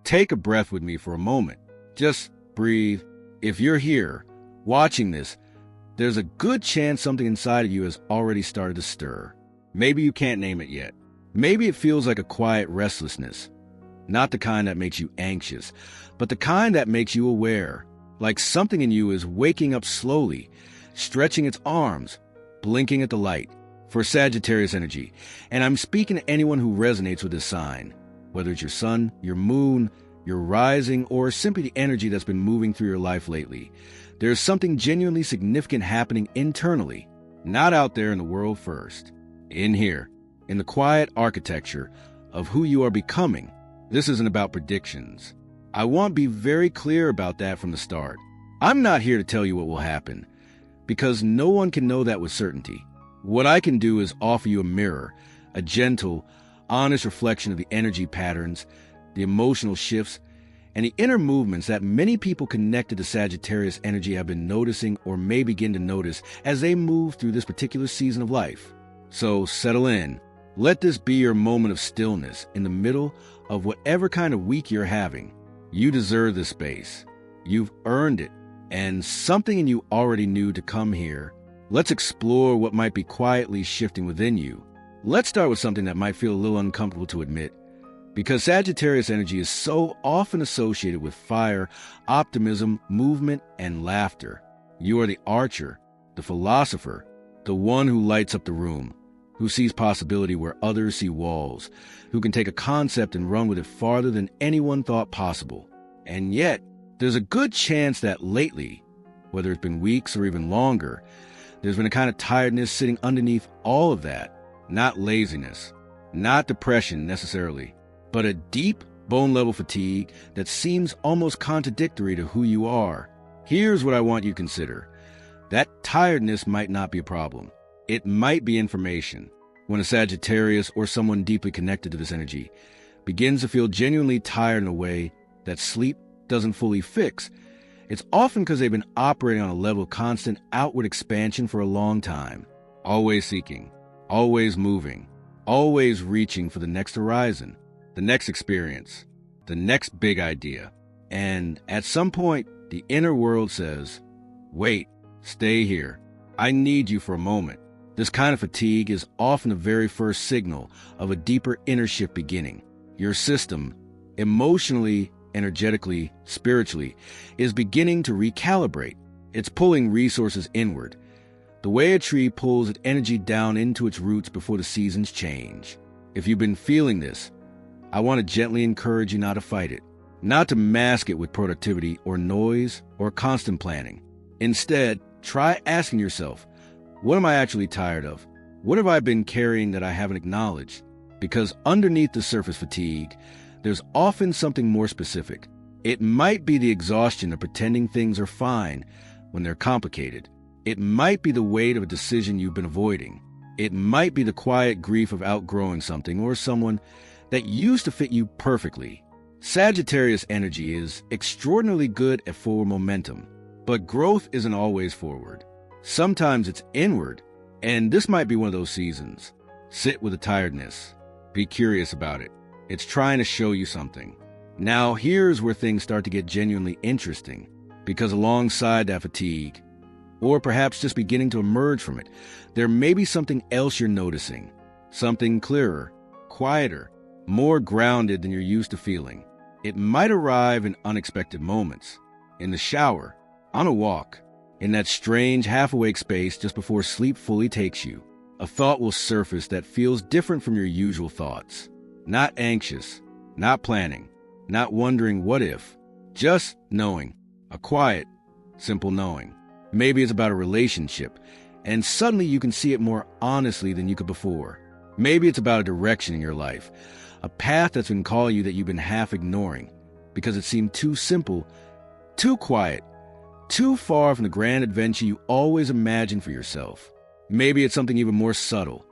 Take a breath with me for a moment. Just breathe. If you're here, watching this, there's a good chance something inside of you has already started to stir. Maybe you can't name it yet. Maybe it feels like a quiet restlessness. Not the kind that makes you anxious, but the kind that makes you aware. Like something in you is waking up slowly, stretching its arms, blinking at the light. For Sagittarius energy, and I'm speaking to anyone who resonates with this sign, whether it's your sun, your moon, your rising, or simply the energy that's been moving through your life lately. There's something genuinely significant happening internally, not out there in the world first. In here, in the quiet architecture of who you are becoming. This isn't about predictions. I want to be very clear about that from the start. I'm not here to tell you what will happen, because no one can know that with certainty. What I can do is offer you a mirror, a gentle, honest reflection of the energy patterns, the emotional shifts, and the inner movements that many people connected to Sagittarius energy have been noticing or may begin to notice as they move through this particular season of life. So settle in. Let this be your moment of stillness in the middle of whatever kind of week you're having. You deserve this space. You've earned it, and something in you already knew to come here. Let's explore what might be quietly shifting within you. Let's start with something that might feel a little uncomfortable to admit, because Sagittarius energy is so often associated with fire, optimism, movement, and laughter. You are the archer, the philosopher, the one who lights up the room, who sees possibility where others see walls, who can take a concept and run with it farther than anyone thought possible. And yet, there's a good chance that lately, whether it's been weeks or even longer, there's been a kind of tiredness sitting underneath all of that. Not laziness, not depression necessarily, but a deep, bone-level fatigue that seems almost contradictory to who you are. Here's what I want you to consider. That tiredness might not be a problem. It might be information. When a Sagittarius or someone deeply connected to this energy begins to feel genuinely tired in a way that sleep doesn't fully fix, it's often because they've been operating on a level of constant outward expansion for a long time. Always seeking, always moving, always reaching for the next horizon, the next experience, the next big idea. And at some point, the inner world says, wait, stay here. I need you for a moment. This kind of fatigue is often the very first signal of a deeper inner shift beginning. Your system, emotionally, energetically, spiritually, is beginning to recalibrate. It's pulling resources inward, the way a tree pulls its energy down into its roots before the seasons change. If you've been feeling this, I want to gently encourage you not to fight it, not to mask it with productivity or noise or constant planning. Instead, try asking yourself, what am I actually tired of? What have I been carrying that I haven't acknowledged? Because underneath the surface fatigue, there's often something more specific. It might be the exhaustion of pretending things are fine when they're complicated. It might be the weight of a decision you've been avoiding. It might be the quiet grief of outgrowing something or someone that used to fit you perfectly. Sagittarius energy is extraordinarily good at forward momentum, but growth isn't always forward. Sometimes it's inward, and this might be one of those seasons. Sit with the tiredness. Be curious about it. It's trying to show you something. Now, here's where things start to get genuinely interesting, because alongside that fatigue, or perhaps just beginning to emerge from it, there may be something else you're noticing. Something clearer, quieter, more grounded than you're used to feeling. It might arrive in unexpected moments. In the shower, on a walk, in that strange half-awake space just before sleep fully takes you. A thought will surface that feels different from your usual thoughts. Not anxious, not planning, not wondering what if, just knowing. A quiet, simple knowing. Maybe it's about a relationship, and suddenly you can see it more honestly than you could before. Maybe it's about a direction in your life, a path that's been calling you that you've been half ignoring because it seemed too simple, too quiet, too far from the grand adventure you always imagined for yourself. Maybe it's something even more subtle,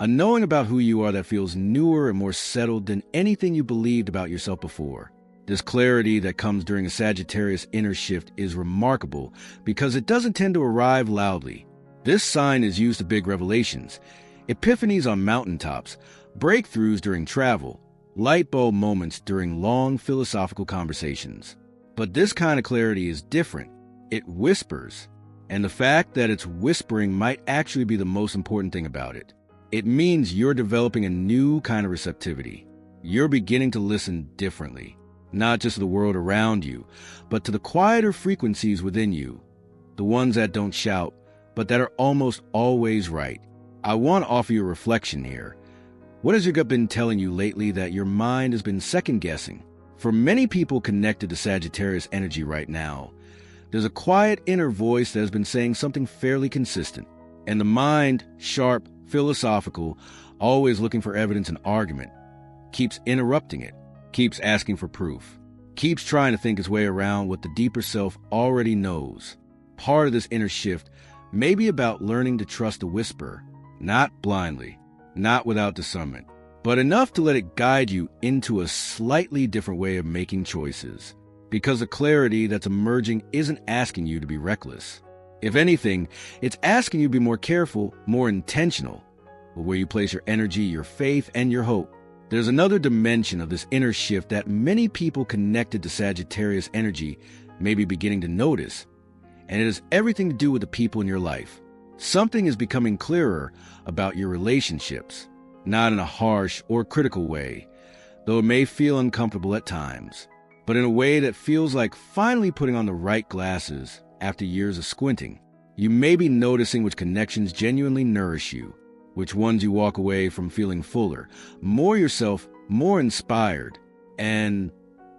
a knowing about who you are that feels newer and more settled than anything you believed about yourself before. This clarity that comes during a Sagittarius inner shift is remarkable because it doesn't tend to arrive loudly. This sign is used to big revelations, epiphanies on mountaintops, breakthroughs during travel, light bulb moments during long philosophical conversations. But this kind of clarity is different. It whispers. And the fact that it's whispering might actually be the most important thing about it. It means you're developing a new kind of receptivity. You're beginning to listen differently, not just to the world around you, but to the quieter frequencies within you, the ones that don't shout, but that are almost always right. I want to offer you a reflection here. What has your gut been telling you lately that your mind has been second-guessing? For many people connected to Sagittarius energy right now, there's a quiet inner voice that has been saying something fairly consistent. And the mind, sharp, philosophical, always looking for evidence and argument, keeps interrupting it, keeps asking for proof, keeps trying to think its way around what the deeper self already knows. Part of this inner shift may be about learning to trust the whisper, not blindly, not without discernment, but enough to let it guide you into a slightly different way of making choices. Because the clarity that's emerging isn't asking you to be reckless. If anything, it's asking you to be more careful, more intentional, with where you place your energy, your faith, and your hope. There's another dimension of this inner shift that many people connected to Sagittarius energy may be beginning to notice, and it has everything to do with the people in your life. Something is becoming clearer about your relationships, not in a harsh or critical way, though it may feel uncomfortable at times, but in a way that feels like finally putting on the right glasses after years of squinting. You may be noticing which connections genuinely nourish you, which ones you walk away from feeling fuller, more yourself, more inspired, and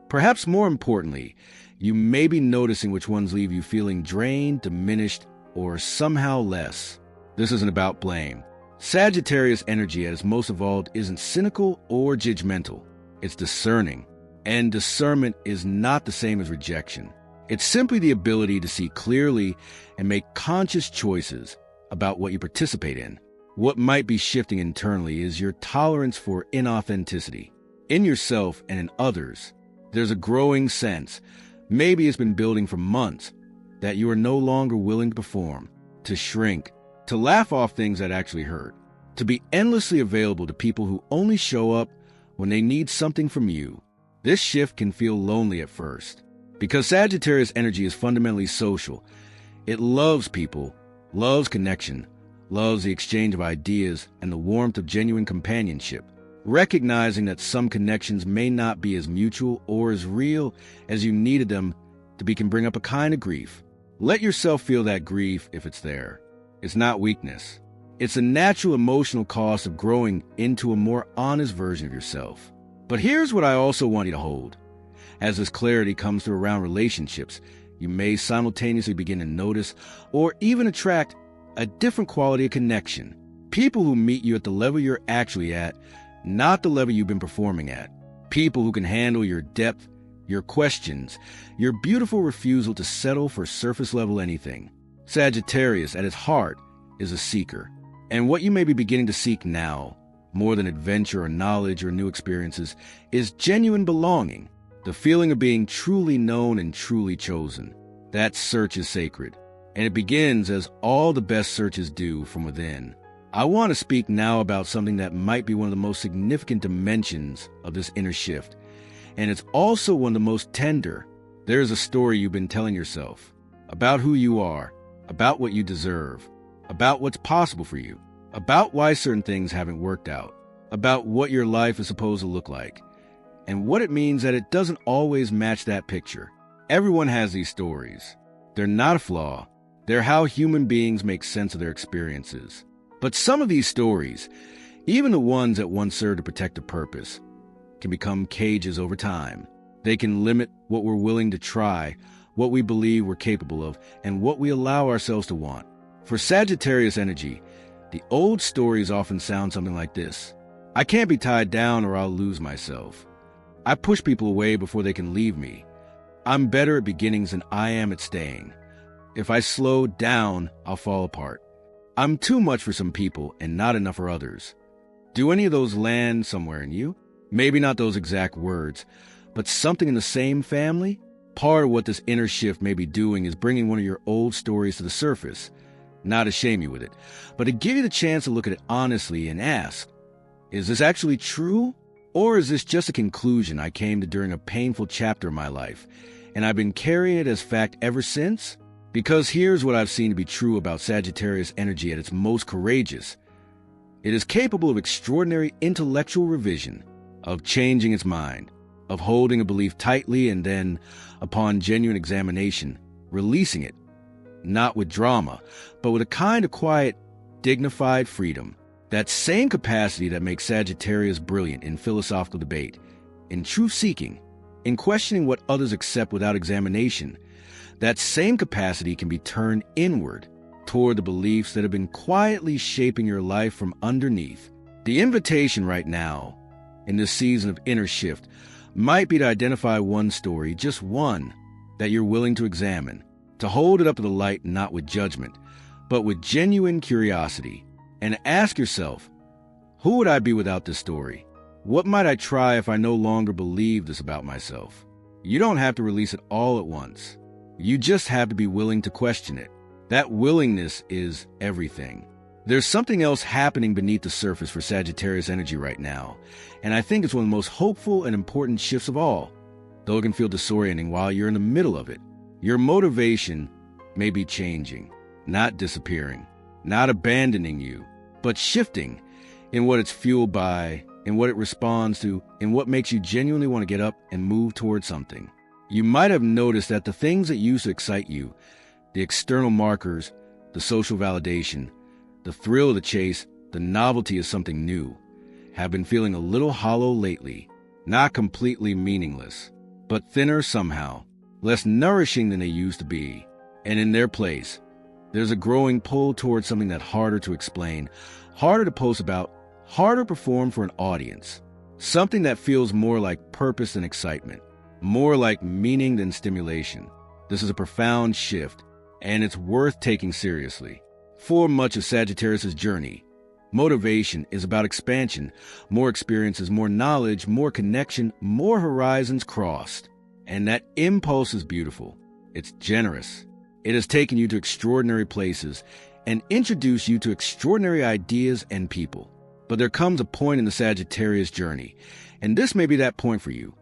perhaps more importantly, you may be noticing which ones leave you feeling drained, diminished, or somehow less. This isn't about blame. Sagittarius energy at its most evolved isn't cynical or judgmental. It's discerning. And discernment is not the same as rejection. It's simply the ability to see clearly and make conscious choices about what you participate in. What might be shifting internally is your tolerance for inauthenticity. In yourself and in others, there's a growing sense, maybe it's been building for months, that you are no longer willing to perform, to shrink, to laugh off things that actually hurt, to be endlessly available to people who only show up when they need something from you. This shift can feel lonely at first, because Sagittarius energy is fundamentally social. It loves people, loves connection, loves the exchange of ideas and the warmth of genuine companionship, recognizing that some connections may not be as mutual or as real as you needed them to be can bring up a kind of grief. Let yourself feel that grief if it's there. It's not weakness. It's a natural emotional cost of growing into a more honest version of yourself. But here's what I also want you to hold. As this clarity comes through around relationships, you may simultaneously begin to notice or even attract a different quality of connection. People who meet you at the level you're actually at, not the level you've been performing at. People who can handle your depth, your questions, your beautiful refusal to settle for surface level anything. Sagittarius, at its heart, is a seeker. And what you may be beginning to seek now, more than adventure or knowledge or new experiences, is genuine belonging, the feeling of being truly known and truly chosen. That search is sacred, and it begins as all the best searches do from within. I want to speak now about something that might be one of the most significant dimensions of this inner shift, and it's also one of the most tender. There's a story you've been telling yourself about who you are, about what you deserve, about what's possible for you, about why certain things haven't worked out, about what your life is supposed to look like, and what it means that it doesn't always match that picture. Everyone has these stories. They're not a flaw. They're how human beings make sense of their experiences. But some of these stories, even the ones that once served to protect a purpose, can become cages over time. They can limit what we're willing to try, what we believe we're capable of, and what we allow ourselves to want. For Sagittarius energy, the old stories often sound something like this. I can't be tied down or I'll lose myself. I push people away before they can leave me. I'm better at beginnings than I am at staying. If I slow down, I'll fall apart. I'm too much for some people and not enough for others. Do any of those land somewhere in you? Maybe not those exact words, but something in the same family? Part of what this inner shift may be doing is bringing one of your old stories to the surface, not to shame you with it, but to give you the chance to look at it honestly and ask, is this actually true? Or is this just a conclusion I came to during a painful chapter of my life, and I've been carrying it as fact ever since? Because here's what I've seen to be true about Sagittarius energy at its most courageous. It is capable of extraordinary intellectual revision, of changing its mind, of holding a belief tightly and then, upon genuine examination, releasing it, not with drama, but with a kind of quiet, dignified freedom. That same capacity that makes Sagittarius brilliant in philosophical debate, in truth-seeking, in questioning what others accept without examination, that same capacity can be turned inward toward the beliefs that have been quietly shaping your life from underneath. The invitation right now, in this season of inner shift, might be to identify one story, just one, that you're willing to examine, to hold it up to the light not with judgment, but with genuine curiosity, and ask yourself, who would I be without this story? What might I try if I no longer believe this about myself? You don't have to release it all at once. You just have to be willing to question it. That willingness is everything. There's something else happening beneath the surface for Sagittarius energy right now, and I think it's one of the most hopeful and important shifts of all, though it can feel disorienting while you're in the middle of it. Your motivation may be changing, not disappearing, not abandoning you, but shifting in what it's fueled by, in what it responds to, in what makes you genuinely want to get up and move towards something. You might have noticed that the things that used to excite you, the external markers, the social validation, the thrill of the chase, the novelty of something new, have been feeling a little hollow lately, not completely meaningless, but thinner somehow, less nourishing than they used to be. And in their place, there's a growing pull towards something that's harder to explain, harder to post about, harder to perform for an audience. Something that feels more like purpose than excitement, more like meaning than stimulation. This is a profound shift, and it's worth taking seriously. For much of Sagittarius' journey, motivation is about expansion, more experiences, more knowledge, more connection, more horizons crossed. And that impulse is beautiful. It's generous. It has taken you to extraordinary places and introduced you to extraordinary ideas and people. But there comes a point in the Sagittarius journey, and this may be that point for you,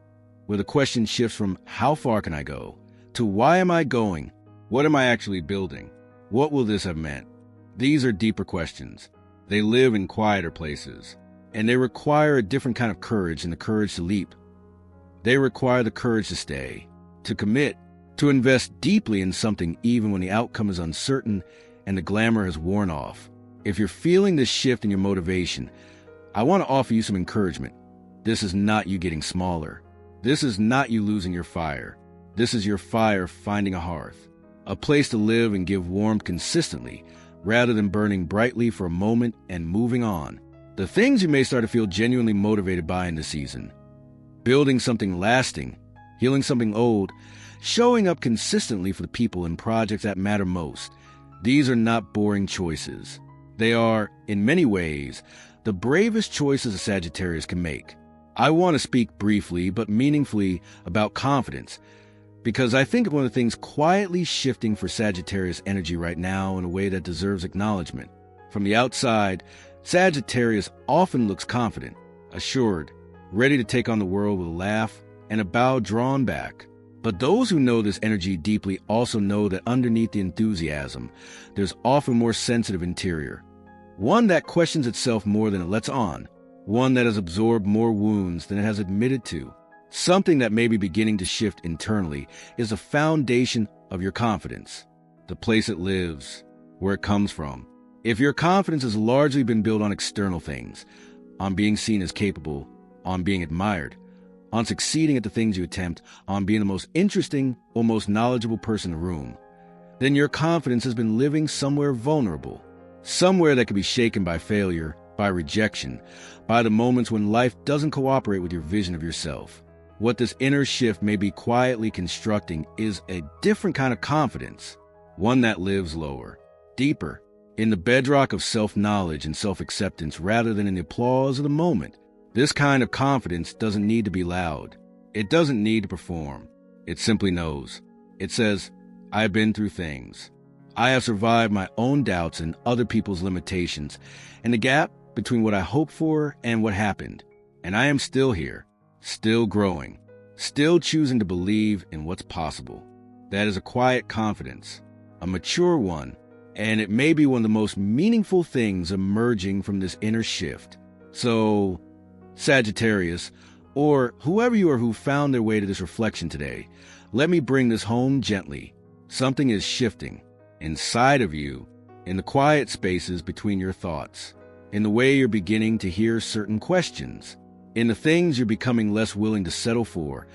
where the question shifts from how far can I go to why am I going? What am I actually building? What will this have meant? These are deeper questions. They live in quieter places, and they require a different kind of courage than the courage to leap. They require the courage to stay, to commit, to invest deeply in something even when the outcome is uncertain and the glamour has worn off. If you're feeling this shift in your motivation, I want to offer you some encouragement. This is not you getting smaller. This is not you losing your fire. This is your fire finding a hearth, a place to live and give warmth consistently, rather than burning brightly for a moment and moving on. The things you may start to feel genuinely motivated by in this season: building something lasting, healing something old, showing up consistently for the people and projects that matter most. These are not boring choices. They are, in many ways, the bravest choices a Sagittarius can make. I want to speak briefly but meaningfully about confidence, because I think one of the things quietly shifting for Sagittarius energy right now in a way that deserves acknowledgement. From the outside, Sagittarius often looks confident, assured, ready to take on the world with a laugh and a bow drawn back. But those who know this energy deeply also know that underneath the enthusiasm, there's often more sensitive interior. One that questions itself more than it lets on. One that has absorbed more wounds than it has admitted to. Something that may be beginning to shift internally is the foundation of your confidence, the place it lives, where it comes from. If your confidence has largely been built on external things, on being seen as capable, on being admired, on succeeding at the things you attempt, on being the most interesting or most knowledgeable person in the room, then your confidence has been living somewhere vulnerable, somewhere that can be shaken by failure, by rejection, by the moments when life doesn't cooperate with your vision of yourself. What this inner shift may be quietly constructing is a different kind of confidence, one that lives lower, deeper, in the bedrock of self-knowledge and self-acceptance rather than in the applause of the moment. This kind of confidence doesn't need to be loud. It doesn't need to perform. It simply knows. It says, I've been through things. I have survived my own doubts and other people's limitations, and the gap between what I hoped for and what happened. And I am still here, still growing, still choosing to believe in what's possible. That is a quiet confidence, a mature one, and it may be one of the most meaningful things emerging from this inner shift. So, Sagittarius, or whoever you are who found their way to this reflection today, let me bring this home gently. Something is shifting inside of you, in the quiet spaces between your thoughts, in the way you're beginning to hear certain questions, in the things you're becoming less willing to settle for,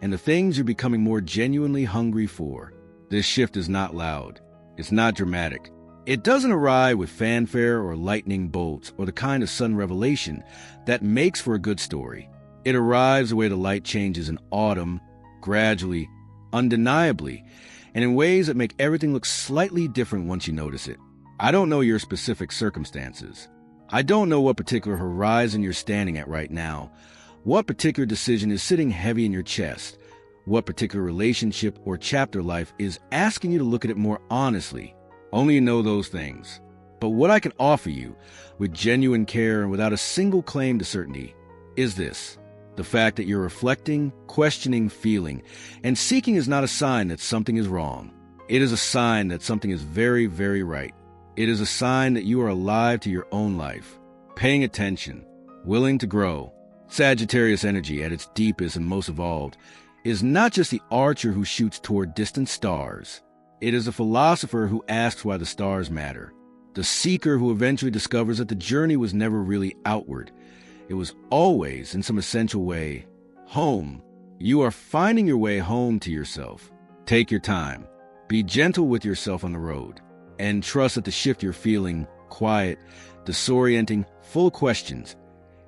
and the things you're becoming more genuinely hungry for. This shift is not loud. It's not dramatic. It doesn't arrive with fanfare or lightning bolts or the kind of sudden revelation that makes for a good story. It arrives the way the light changes in autumn, gradually, undeniably, and in ways that make everything look slightly different once you notice it. I don't know your specific circumstances. I don't know what particular horizon you're standing at right now, what particular decision is sitting heavy in your chest, what particular relationship or chapter life is asking you to look at it more honestly. Only you know those things. But what I can offer you, with genuine care and without a single claim to certainty, is this. The fact that you're reflecting, questioning, feeling, and seeking is not a sign that something is wrong. It is a sign that something is very, very right. It is a sign that you are alive to your own life, paying attention, willing to grow. Sagittarius energy, at its deepest and most evolved, is not just the archer who shoots toward distant stars. It is a philosopher who asks why the stars matter, the seeker who eventually discovers that the journey was never really outward. It was always, in some essential way, home. You are finding your way home to yourself. Take your time. Be gentle with yourself on the road. And trust that the shift you're feeling, quiet, disorienting, full of questions,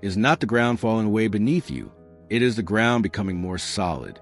is not the ground falling away beneath you. It is the ground becoming more solid,